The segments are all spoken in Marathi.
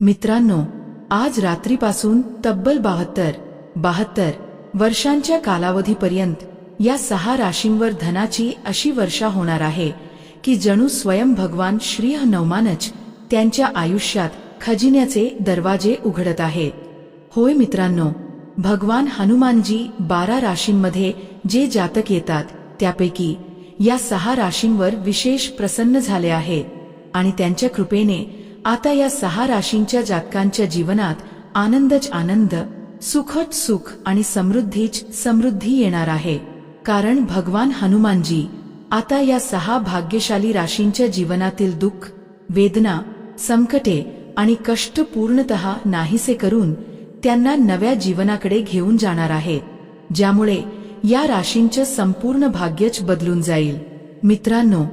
मित्रांनो, आज रात्रीपासून तब्बल 72 वर्षांच्या कालावधीपर्यंत या 6 राशींवर धनाची अशी वर्षा होणार आहे की जणू स्वयं भगवान श्री हनुमानच त्यांच्या आयुष्यात खजिन्याचे दरवाजे उघडत आहेत। होय मित्रांनो, भगवान हनुमानजी 12 राशींमध्ये जे जातक येतात त्यापैकी या 6 राशींवर विशेष प्रसन्न झाले आहेत आणि त्यांच्या कृपेने आता या 6 राशींच्या जातकांच्या जीवनात आनंदच आनंद, सुखच सुख आणि समृद्धीच समृद्धी येणार आहे। कारण भगवान हनुमानजी आता या 6 भाग्यशाली राशींच्या जीवनातील दुःख, वेदना, संकटे आणि कष्ट पूर्णतः नाहीसे करून त्यांना नव्या जीवनाकडे घेऊन जाणार आहेत, ज्यामुळे या राशींचे संपूर्ण भाग्यच बदलून जाईल। मित्रांनो,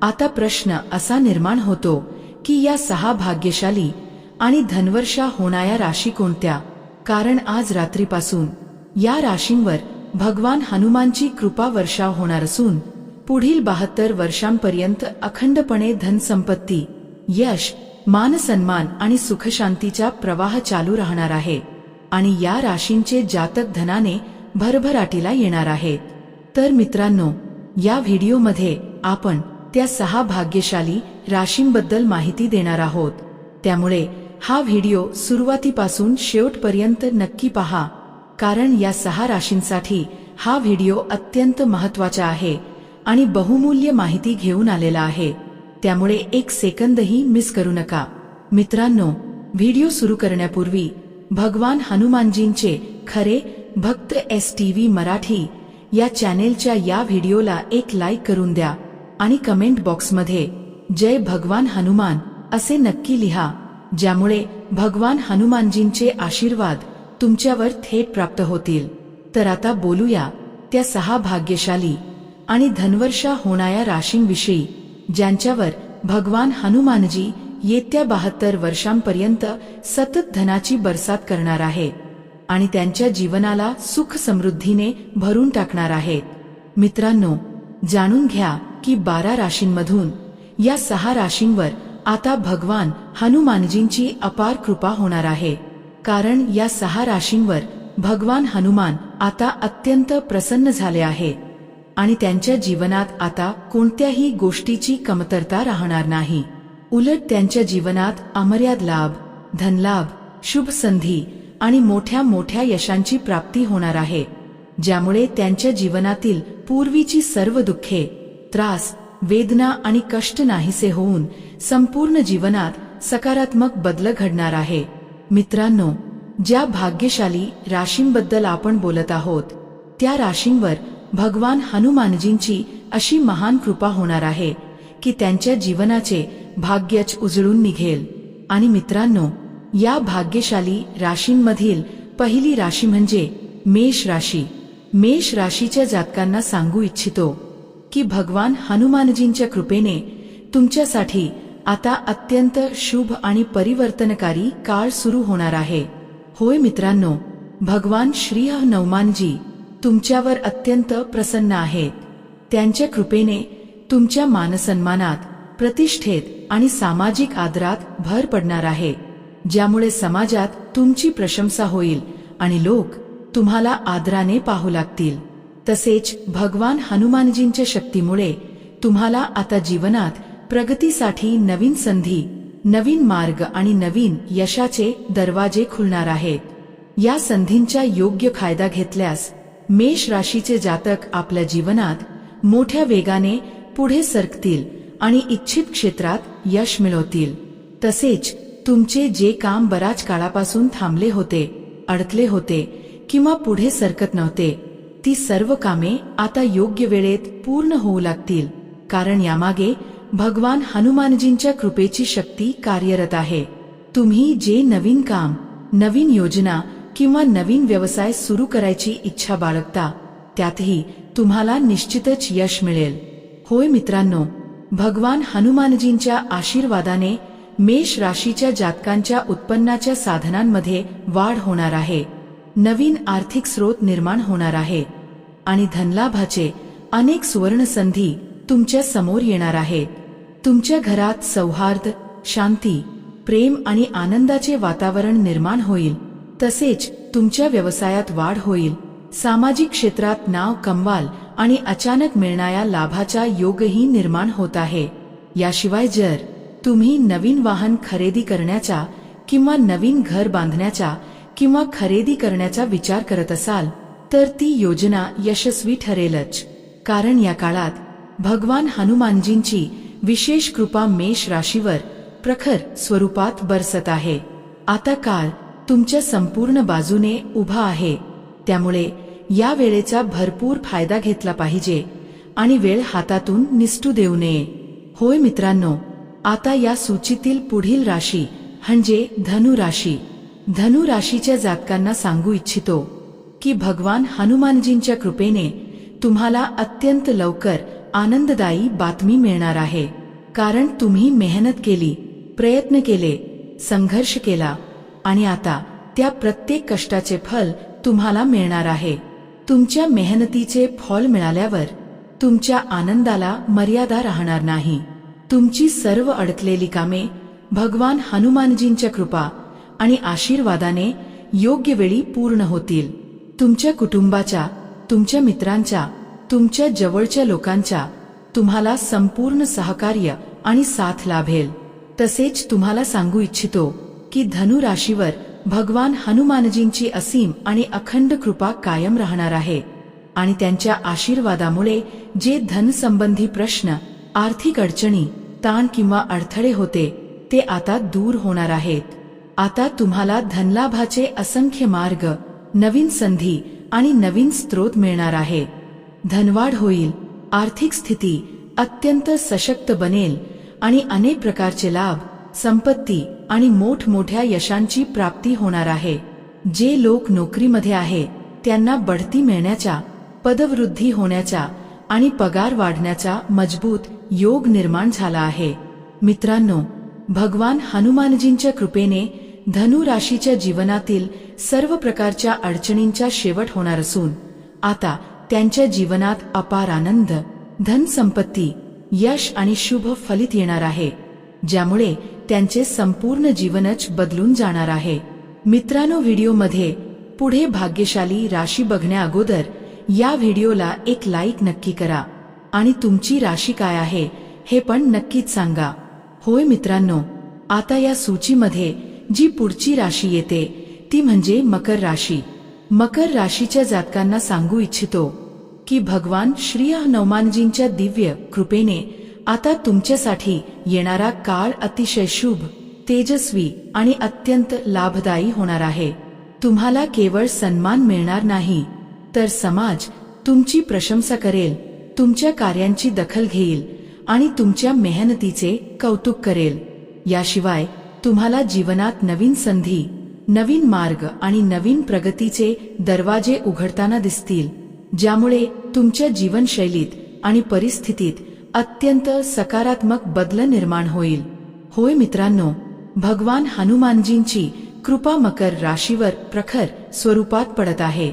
आता प्रश्न असा निर्माण होतो की या 6 भाग्यशाली आणि धनवर्षा होणाऱ्या राशी कोणत्या? कारण आज रात्रीपासून या राशींवर भगवान हनुमानची कृपा वर्षाव होणार असून पुढील 72 वर्षांपर्यंत अखंडपणे धनसंपत्ती, यश, मानसन्मान आणि सुखशांतीचा प्रवाह चालू राहणार आहे आणि या राशींचे जातक धनाने भरभराटीला येणार आहेत। तर मित्रांनो, या व्हिडिओमध्ये आपण त्या 6 भाग्यशाली राशींबद्दल माहिती देणार आहोत, त्यामुळे हा व्हिडिओ सुरुवातीपासून शेवटपर्यंत नक्की पहा, कारण या 6 राशींसाठी हा व्हिडिओ अत्यंत महत्त्वाचा आहे आणि बहुमूल्य माहिती घेऊन आलेला आहे, त्यामुळे एक सेकंदही मिस करू नका। मित्रांनो, व्हिडिओ सुरू करण्यापूर्वी भगवान हनुमानजींचे खरे भक्त STV मराठी या चॅनेलच्या या व्हिडिओला एक लाईक करून द्या आणि कमेंट बॉक्समध्ये जय भगवान हनुमान असे नक्की लिहा, ज्यामुळे भगवान हनुमानजींचे आशीर्वाद तुमच्यावर थेट प्राप्त होतील। तर आता बोलूया त्या 6 भाग्यशाली आणि धनवर्षा होणाऱ्या राशींविषयी, ज्यांच्यावर भगवान हनुमानजी येत्या 72 वर्षांपर्यंत सतत धनाची बरसात करणार आहे आणि त्यांच्या जीवनाला सुख समृद्धीने भरून टाकणार आहेत। मित्रांनो, जाणून घ्या की 12 राशींमधून या 6 राशींवर आता भगवान हनुमानजींची अपार कृपा होणार आहे। कारण या 6 राशींवर भगवान हनुमान आता अत्यंत प्रसन्न झाले आहेत आणि त्यांच्या जीवनात आता कोणत्याही गोष्टीची कमतरता राहणार नाही। उलट त्यांच्या जीवनात अमर्याद लाभ, धनलाभ, शुभ संधी आणि मोठ्या मोठ्या यशांची प्राप्ती होणार आहे, ज्यामुळे त्यांच्या जीवनातील पूर्वीची सर्व दुःखे, त्रास, वेदना आणि कष्ट नाहीसे होऊन संपूर्ण जीवनात सकारात्मक बदल घडणार आहे। मित्रांनो, ज्या भाग्यशाली राशींबद्दल आपण बोलत आहोत त्या राशींवर भगवान हनुमानजींची अशी महान कृपा होणार आहे की त्यांच्या जीवनाचे भाग्यच उजळून निघेल। आणि मित्रांनो, या भाग्यशाली राशींमधील पहिली राशी म्हणजे मेष राशी। मेष राशीच्या जातकांना सांगू इच्छितो की भगवान हनुमानजींच्या कृपेने तुमच्यासाठी आता अत्यंत शुभ आणि परिवर्तनकारी काळ सुरू होणार आहे। होय मित्रांनो, भगवान श्री हनुमानजी तुमच्यावर अत्यंत प्रसन्न आहेत। त्यांच्या कृपेने तुमच्या मानसन्मानात, प्रतिष्ठेत आणि सामाजिक आदरात भर पडणार आहे, ज्यामुळे समाजात तुमची प्रशंसा होईल आणि लोक तुम्हाला आदराने पाहू लागतील। तसेच भगवान हनुमानजींच्या शक्तीमुळे तुम्हाला आता जीवनात प्रगतीसाठी नवीन संधी, नवीन मार्ग आणि नवीन यशाचे दरवाजे खुलणार आहेत। या संधींचा योग्य फायदा घेतल्यास मेष राशीचे जातक आपल्या जीवनात मोठ्या वेगाने पुढे सरकतील आणि इच्छित क्षेत्रात यश मिळवतील। तसेच तुमचे जे काम बराच काळापासून थांबले होते, अडकले होते किंवा पुढे सरकत नव्हते, ती सर्व कामे आता योग्य वेळेत पूर्ण होऊ लागतील, कारण यामागे भगवान हनुमानजींच्या कृपेची शक्ती कार्यरत आहे। तुम्ही जे नवीन काम, नवीन योजना किंवा नवीन व्यवसाय सुरू करायची इच्छा बाळगता त्यातही तुम्हाला निश्चितच यश मिळेल। होय मित्रांनो, भगवान हनुमानजींच्या आशीर्वादाने मेष राशीच्या जातकांच्या उत्पन्नाच्या साधनांमध्ये वाढ होणार आहे, नवीन आर्थिक स्रोत निर्माण होणार आहे आणि धनलाभाचे अनेक सुवर्ण संधी तुमच्या समोर येणार आहेत। तुमच्या घरात सौहार्द, शांती, प्रेम आणि आनंदाचे वातावरण निर्माण होईल. तसेच तुमच्या व्यवसायात वाढ होईल. सामाजिक क्षेत्रात नाव कमवाल आणि अचानक मिळणाऱ्या लाभाचा योगही निर्माण होत आहे. याशिवाय जर तुम्ही नवीन वाहन खरेदी करण्याचा किंवा नवीन घर बांधण्याचा किंवा खरेदी करण्याचा विचार करत असाल तर ती योजना यशस्वी ठरेलच. कारण या काळात भगवान हनुमानजींची विशेष कृपा मेष राशीवर प्रखर स्वरूपात बरसत आहे. आता काळ तुमच्या संपूर्ण बाजूने उभा आहे. त्यामुळे या वेळेचा भरपूर फायदा घेतला पाहिजे आणि वेळ हातातून निसटू देऊ नये. होय मित्रांनो, आता या सूचीतील पुढील राशी म्हणजे धनु राशी. धनु राशीच्या जातकांना सांगू इच्छितो की भगवान हनुमानजींच्या कृपेने तुम्हाला अत्यंत लवकर आनंददायी बातमी मिळणार आहे. कारण तुम्ही मेहनत केली, प्रयत्न केले, संघर्ष केला आणि आता त्या प्रत्येक कष्टाचे फल तुम्हाला मिळणार आहे. तुमच्या मेहनतीचे फळ मिळाल्यावर तुमच्या आनंदाला मर्यादा राहणार नाही. तुमची सर्व अडकलेली कामे भगवान हनुमानजींच्या कृपा आणि आशीर्वादाने योग्य वेळी पूर्ण होतील. तुमच्या कुटुंबाच्या, तुमच्या मित्रांच्या, तुमच्या जवळच्या लोकांच्या तुम्हाला संपूर्ण सहकार्य आणि साथ लाभेल. तसेच तुम्हाला सांगू इच्छितो की धनु राशीवर भगवान हनुमानजींची असीम आणि अखंड कृपा कायम राहणार आहे आणि त्यांच्या आशीर्वादामुळे जे धनसंबंधी प्रश्न, आर्थिक अडचणी, ताण किंवा अडथळे होते ते आता दूर होणार आहेत. आता तुम्हाला धनलाभाचे असंख्य मार्ग, नवीन संधी आणि नवीन स्रोत मिळणार आहे. धनवाढ होईल, आर्थिक स्थिती अत्यंत सशक्त बनेल आणि अनेक प्रकारचे लाभ, संपत्ती आणि मोठमोठ्या यशांची प्राप्ती होणार आहे. जे लोक नोकरीमध्ये आहे त्यांना बढती मिळण्याचा, पदवृद्धी होण्याचा आणि पगार वाढण्याचा मजबूत योग निर्माण झाला आहे. मित्रांनो, भगवान हनुमानजींच्या कृपेने धनु राशीच्या जीवनातील सर्व प्रकारच्या अडचणींचा शेवट होणार असून आता त्यांच्या जीवनात अपार आनंद, धनसंपत्ती, यश आणि शुभ फलित येणार आहे, ज्यामुळे त्यांचे संपूर्ण जीवनच बदलून जाणार आहे. मित्रांनो, व्हिडिओमध्ये पुढे भाग्यशाली राशी बघण्या अगोदर या व्हिडिओला एक लाईक नक्की करा आणि तुमची राशी काय आहे हे पण नक्कीच सांगा. होय मित्रांनो, आता या सूचीमध्ये जी पुढची राशी येते ती म्हणजे मकर राशी. मकर राशीच्या जातकांना सांगू इच्छितो की भगवान श्री हनुमानजींच्या दिव्य कृपेने आता तुमच्यासाठी येणारा काळ अतिशय शुभ, तेजस्वी आणि अत्यंत लाभदायी होणार आहे. तुम्हाला केवळ सन्मान मिळणार नाही तर समाज तुमची प्रशंसा करेल, तुमच्या कार्यांची दखल घेईल आणि तुमच्या मेहनतीचे कौतुक करेल. याशिवाय तुम्हाला जीवनात नवीन संधी, नवीन मार्ग आणि नवीन प्रगतीचे दरवाजे उघडताना दिसतील, ज्यामुळे तुमच्या जीवनशैलीत आणि परिस्थितीत अत्यंत सकारात्मक बदल निर्माण होईल. होय मित्रांनो, भगवान हनुमानजींची कृपा मकर राशीवर प्रखर स्वरूपात पडत आहे.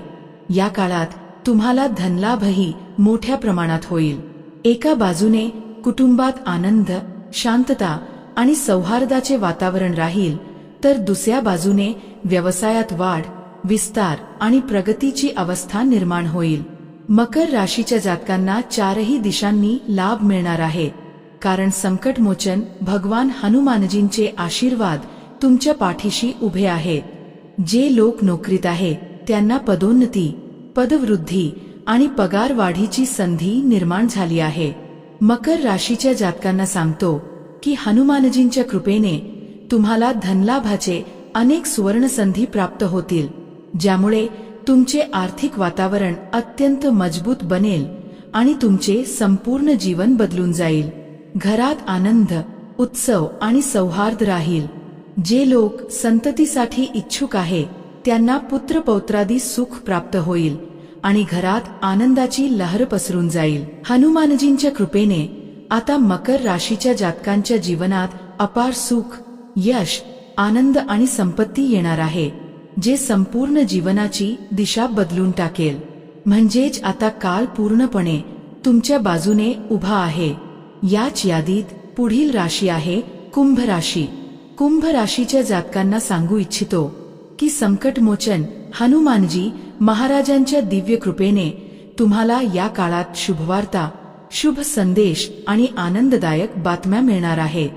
या काळात तुम्हाला धनलाभही मोठ्या प्रमाणात होईल. एका बाजूने कुटुंबात आनंद, शांतता आणि सौहार्दाचे वातावरण राहील, तर दुसऱ्या बाजूने व्यवसायात वाढ, विस्तार आणि प्रगतीची अवस्था निर्माण होईल. मकर राशीच्या जातकांना चारही दिशांनी लाभ मिळणार आहे, कारण संकटमोचन भगवान हनुमानजींचे आशीर्वाद तुमच्या पाठीशी उभे आहेत. जे लोक नोकरीत आहेत त्यांना पदोन्नती, पदवृद्धी आणि पगार वाढीची संधी निर्माण झाली आहे. मकर राशीच्या जातकांना सांगतो की हनुमानजींच्या कृपेने तुम्हाला धनलाभाचे अनेक सुवर्ण संधी प्राप्त होतील, ज्यामुळे तुमचे आर्थिक वातावरण अत्यंत मजबूत बनेल आणि तुमचे संपूर्ण जीवन बदलून जाईल. घरात आनंद, उत्सव आणि सौहार्द राहील. जे लोक संततीसाठी इच्छुक आहे त्यांना पुत्रपौत्रादी सुख प्राप्त होईल आणि घरात आनंदाची लहर पसरून जाईल. हनुमानजींच्या कृपेने आता मकर राशीच्या जातकांच्या जीवनात अपार सुख, यश, आनंद आणि संपत्ती येणार आहे, जे संपूर्ण जीवनाची दिशा बदलून टाकेल. म्हणजेच आता काळ पूर्णपणे तुमच्या बाजूने उभा आहे. याच यादीत पुढील राशी आहे कुंभ राशी. कुंभ राशीच्या जातकांना सांगू इच्छितो की संकटमोचन हनुमानजी महाराजांच्या दिव्य कृपेने तुम्हाला या काळात शुभवार्ता, शुभ संदेश आणि आनंददायक बातम्या मिळणार आहेत.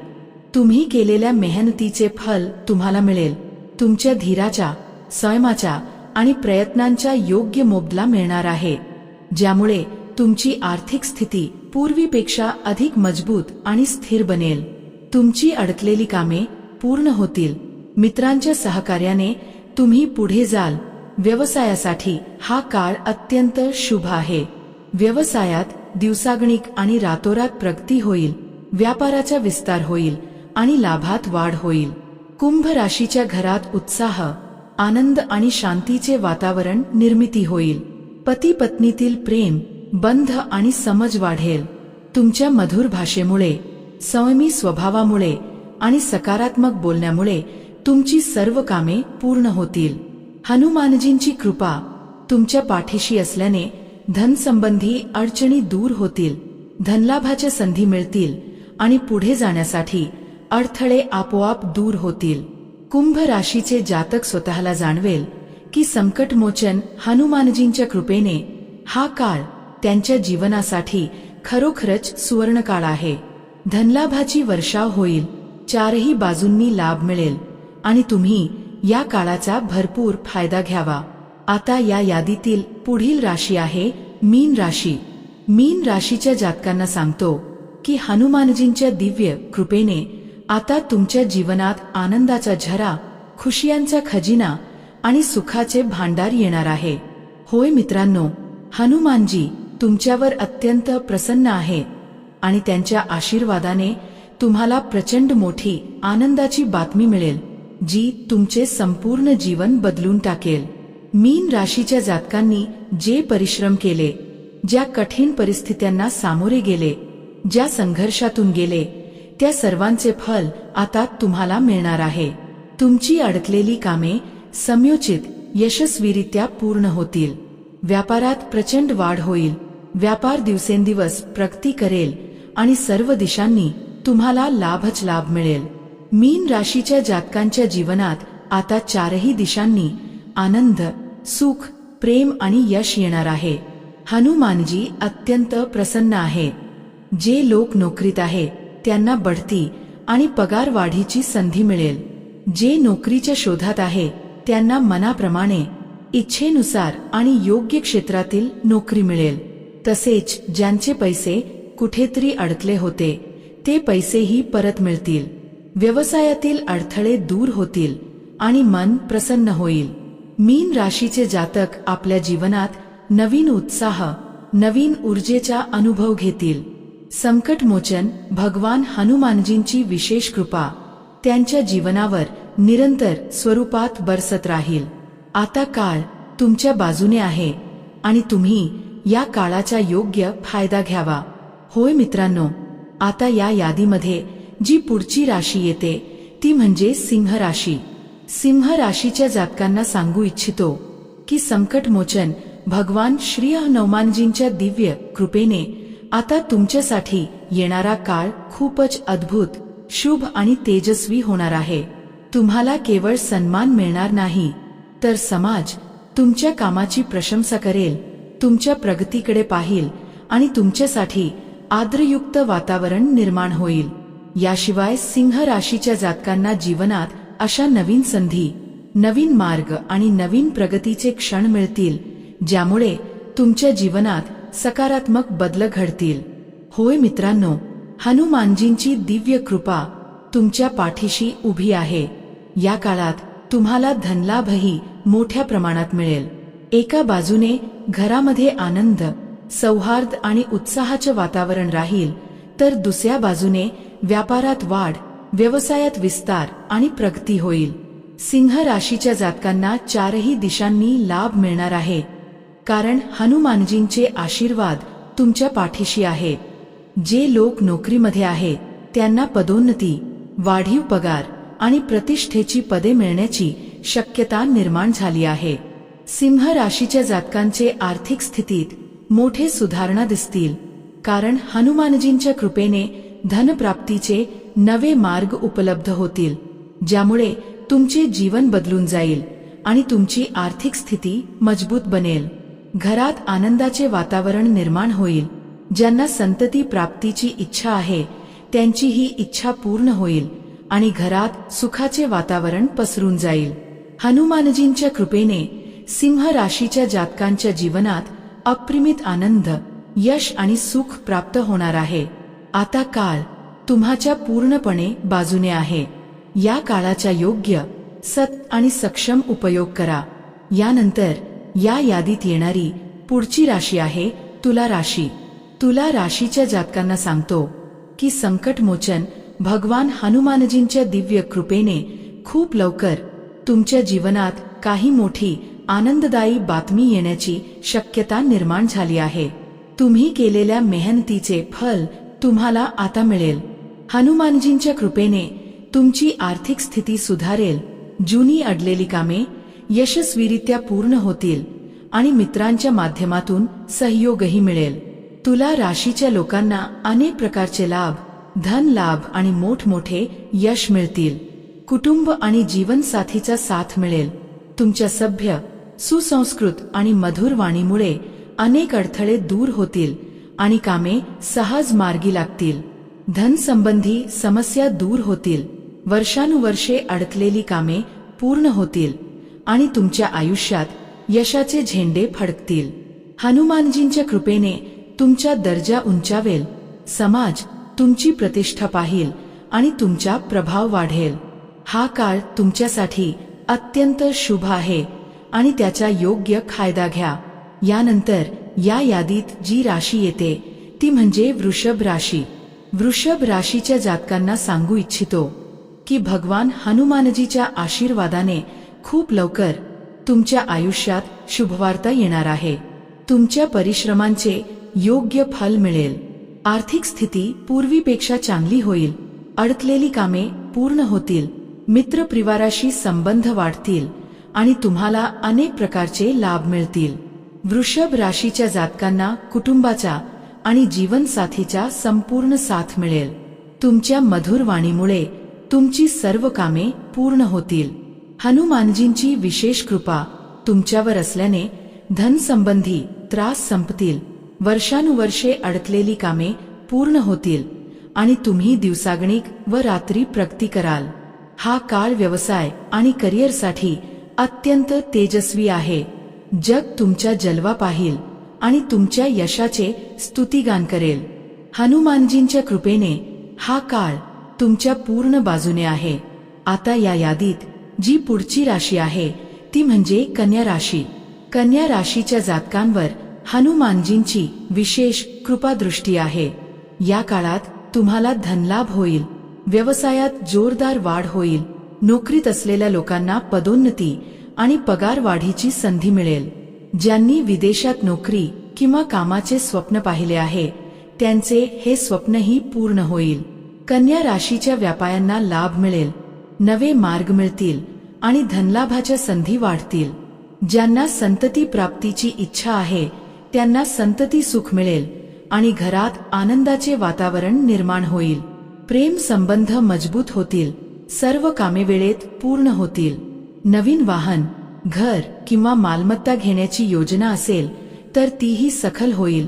तुम्ही केलेल्या मेहनतीचे फल तुम्हाला मिळेल. तुमच्या धीराच्या, संयमाच्या आणि प्रयत्नांचा योग्य मोबदला मिळणार आहे, ज्यामुळे तुमची आर्थिक स्थिती पूर्वीपेक्षा अधिक मजबूत आणि स्थिर बनेल. तुमची अडकलेली कामे पूर्ण होतील. मित्रांच्या सहकार्याने तुम्ही पुढे जाल. व्यवसायासाठी हा काळ अत्यंत शुभ आहे. व्यवसायात दिवसागणिक आणि रातोरात प्रगती होईल. व्यापाराचा विस्तार होईल आणि लाभात वाढ होईल. कुंभ राशीच्या घरात उत्साह, आनंद आणि शांतीचे वातावरण निर्मिती होईल. पती पत्नीतील प्रेम, बंध आणि समज वाढेल. तुमच्या मधुर भाषेमुळे, संयमी स्वभावामुळे आणि सकारात्मक बोलण्यामुळे तुमची सर्व कामे पूर्ण होतील. हनुमानजींची कृपा तुमच्या पाठीशी असल्याने धनसंबंधी अडचणी दूर होतील. धनलाभाच्या संधी मिळतील आणि पुढे जाण्यासाठी अडथळे आपोआप दूर होतील. कुंभ राशीचे जातक स्वतःला जाणवेल की संकटमोचन हनुमानजींच्या कृपेने हा काळ त्यांच्या जीवनासाठी खरोखरच सुवर्णकाळ आहे. धनलाभाची वर्षाव होईल. चारही बाजूंनी लाभ मिळेल आणि तुम्ही या काळाचा भरपूर फायदा घ्यावा. आता या यादीतील पुढील राशी आहे मीन राशी. मीन राशीच्या जातकांना सांगतो की हनुमानजींच्या दिव्य कृपेने आता तुमच्या जीवनात आनंदाचा झरा, खुशियांचा खजिना आणि सुखाचे भांडार येणार आहे. होय मित्रांनो, हनुमानजी तुमच्यावर अत्यंत प्रसन्न आहे आणि त्यांच्या आशीर्वादाने तुम्हाला प्रचंड मोठी आनंदाची बातमी मिळेल, जी तुमचे संपूर्ण जीवन बदलून टाकेल. मीन राशीच्या जातकांनी जे परिश्रम केले, ज्या कठीण परिस्थित्यांना सामोरे गेले, ज्या संघर्षातून गेले, त्या सर्वांचे फल आता तुम्हाला मिळणार आहे. तुमची अडकलेली कामे समयोचित, यशस्वीरित्या पूर्ण होतील. व्यापारात प्रचंड वाढ होईल. व्यापार दिवसेंदिवस प्रगती करेल आणि सर्व दिशांनी तुम्हाला लाभच लाभ मिळेल. मीन राशीच्या जातकांच्या जीवनात आता चारही दिशांनी आनंद, सुख, प्रेम आणि यश येणार आहे. हनुमानजी अत्यंत प्रसन्न आहे. जे लोक नोकरीत आहे त्यांना बढती आणि पगार वाढीची संधी मिळेल. जे नोकरीच्या शोधात आहे त्यांना मनाप्रमाणे, इच्छेनुसार आणि योग्य क्षेत्रातील नोकरी मिळेल. तसेच ज्यांचे पैसे कुठेतरी अडकले होते ते पैसेही परत मिळतील. व्यवसायातील अडथळे दूर होतील आणि मन प्रसन्न होईल. मीन राशीचे जातक आपल्या जीवनात नवीन उत्साह, नवीन ऊर्जेचा अनुभव घेतील. संकटमोचन भगवान हनुमानजींची विशेष कृपा त्यांच्या जीवनावर निरंतर स्वरूपात बरसत राहील. आता काळ तुमच्या बाजूने आहे आणि तुम्ही या काळाचा योग्य फायदा घ्यावा. होय मित्रांनो, आता या यादीमध्ये जी पुढची राशी येते ती म्हणजे सिंह राशी. सिंह राशीच्या जातकांना सांगू इच्छितो की संकटमोचन भगवान श्री हनुमानजींच्या दिव्य कृपेने आता तुमच्यासाठी येणारा काळ खूपच अद्भुत, शुभ आणि तेजस्वी होणार आहे. तुम्हाला केवळ सन्मान मिळणार नाही, तर समाज तुमच्या कामाची प्रशंसा करेल, तुमच्या प्रगतीकडे पाहील आणि तुमच्यासाठी आदरयुक्त वातावरण निर्माण होईल. याशिवाय सिंह राशीच्या जातकांना जीवनात अशा नवीन संधी, नवीन मार्ग आणि नवीन प्रगतीचे क्षण मिळतील, ज्यामुळे तुमच्या जीवनात सकारात्मक बदल घडतील. होय मित्रांनो, हनुमानजींची दिव्य कृपा तुमच्या पाठीशी उभी आहे. या काळात तुम्हाला धनलाभही मोठ्या प्रमाणात मिळेल. एका बाजूने घरामध्ये आनंद, सौहार्द आणि उत्साहाचे वातावरण राहील, तर दुसऱ्या बाजूने व्यापारात वाढ, व्यवसायात विस्तार आणि प्रगती होईल. सिंह राशीच्या जातकांना चारही दिशांनी लाभ मिळणार आहे, कारण हनुमानजींचे आशीर्वाद तुमच्या पाठीशी आहे. जे लोक नोकरीमध्ये आहेत त्यांना पदोन्नती, वाढीव पगार आणि प्रतिष्ठेची पदे मिळण्याची शक्यता निर्माण झाली आहे. सिंह राशीच्या जातकांचे आर्थिक स्थितीत मोठे सुधारणा दिसतील, कारण हनुमानजींच्या कृपेने धनप्राप्तीचे नवे मार्ग उपलब्ध होतील. ज्यामुळे तुमचे जीवन बदलून जाईल आणि तुमची आर्थिक स्थिती मजबूत बनेल. घरात आनंदाचे वातावरण निर्माण होईल. ज्यांना संतती प्राप्तीची इच्छा आहे त्यांची ही इच्छा पूर्ण होईल आणि घरात सुखाचे वातावरण पसरून जाईल. हनुमानजींच्या कृपेने सिंह राशीच्या जातकांच्या जीवनात अप्रतिम आनंद, यश आणि सुख प्राप्त होणार आहे. आता काळ तुम्हाच्या पूर्णपणे बाजूने आहे. या काळाचा योग्य, सत आणि सक्षम उपयोग करा. यानंतर या यादीत येणारी पुढची राशी आहे तुला राशी. तुला राशीच्या जातकांना सांगतो की संकटमोचन भगवान हनुमानजींच्या दिव्य कृपेने खूप लवकर तुमच्या जीवनात काही मोठी आनंददायी बातमी येण्याची शक्यता निर्माण झाली आहे. तुम्ही केलेल्या मेहनतीचे फल तुम्हाला आता मिळेल. हनुमानजींच्या कृपेने तुमची आर्थिक स्थिती सुधारेल. जुनी अडलेली कामे यशस्वीरित्या पूर्ण होतील आणि मित्रांच्या माध्यमातून सहयोगही मिळेल. तुला राशीच्या लोकांना अनेक प्रकारचे लाभ, धन लाभ आणि मोठमोठे यश मिळतील. कुटुंब आणि जीवनसाथीचा साथ मिळेल. तुमच्या सभ्य, सुसंस्कृत आणि मधुर वाणीमुळे अनेक अडथळे दूर होतील आणि कामे सहज मार्गी लागतील. धनसंबंधी समस्या दूर होतील. वर्षानुवर्षे अडकलेली कामे पूर्ण होतील आणि तुमच्या आयुष्यात यशाचे झेंडे फडकतील. हनुमानजींच्या कृपेने तुमचा दर्जा उंचावेल. समाज तुमची प्रतिष्ठा पाहिल आणि तुमचा प्रभाव वाढेल. हा काळ तुमच्यासाठी अत्यंत शुभ आहे आणि त्याचा योग्य फायदा घ्या. यानंतर या यादीत जी राशी येते ती म्हणजे वृषभ राशी. वृषभ राशीच्या जातकांना सांगू इच्छितो की भगवान हनुमानजीच्या आशीर्वादाने खूप लवकर तुमच्या आयुष्यात शुभवार्ता येणार आहे. तुमच्या परिश्रमांचे योग्य फल मिळेल. आर्थिक स्थिती पूर्वीपेक्षा चांगली होईल. अडकलेली कामे पूर्ण होतील. मित्रपरिवाराशी संबंध वाढतील आणि तुम्हाला अनेक प्रकारचे लाभ मिळतील. वृषभ राशीच्या जातकांना कुटुंबाचा आणि जीवनसाथीचा संपूर्ण साथ मिळेल. तुमच्या मधुर वाणीमुळे तुमची सर्व कामे पूर्ण होतील. हनुमानजींची विशेष कृपा तुमच्यावर असल्याने धनसंबंधी त्रास संपतील. वर्षानुवर्षे अडकलेली कामे पूर्ण होतील आणि तुम्ही दिवसागणिक व रात्री प्रगती कराल. हा काळ व्यवसाय आणि करिअरसाठी अत्यंत तेजस्वी आहे. जग तुमच्या जलवा पाहिल आणि तुमच्या यशाचे स्तुतिगान करेल. हनुमानजींच्या कृपेने हा काळ तुमच्या पूर्ण बाजूने आहे. आता या यादीत जी पुढची राशी आहे ती म्हणजे कन्या राशी. कन्या राशीच्या जातकांवर हनुमानजींची विशेष कृपादृष्टी आहे. या काळात तुम्हाला धनलाभ होईल. व्यवसायात जोरदार वाढ होईल. नोकरीत असलेल्या लोकांना पदोन्नती आणि पगार वाढीची संधी मिळेल. ज्यांनी विदेशात नोकरी किंवा कामाचे स्वप्न पाहिले आहे त्यांचे हे स्वप्नही पूर्ण होईल. कन्या राशीच्या व्यापाऱ्यांना लाभ मिळेल. नवे मार्ग मिळतील आणि धनलाभाच्या संधी वाढतील. ज्यांना संतती प्राप्तीची इच्छा आहे त्यांना संतती सुख मिळेल आणि घरात आनंदाचे वातावरण निर्माण होईल. प्रेम संबंध मजबूत होतील. सर्व कामे वेळेत पूर्ण होतील. नवीन वाहन, घर किंवा मालमत्ता घेण्याची योजना असेल तर तीही सफल होईल,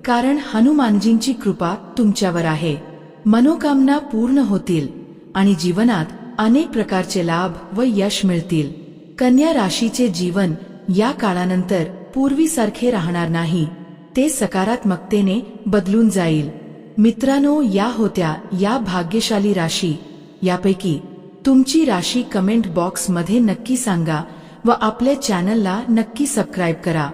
कारण हनुमानजींची कृपा तुमच्यावर आहे. मनोकामना पूर्ण होतील आणि जीवनात अनेक प्रकारचे लाभ व यश मिळतील. कन्या राशीचे जीवन या काळानंतर पूर्वीसारखे राहणार नाही. ते सकारात्मकतेने बदलून जाईल. मित्रांनो, या होत्या या भाग्यशाली राशी. यापैकी तुमची राशी कमेंट बॉक्स मध्ये नक्की सांगा व आपल्या चॅनलला नक्की सबस्क्राईब करा.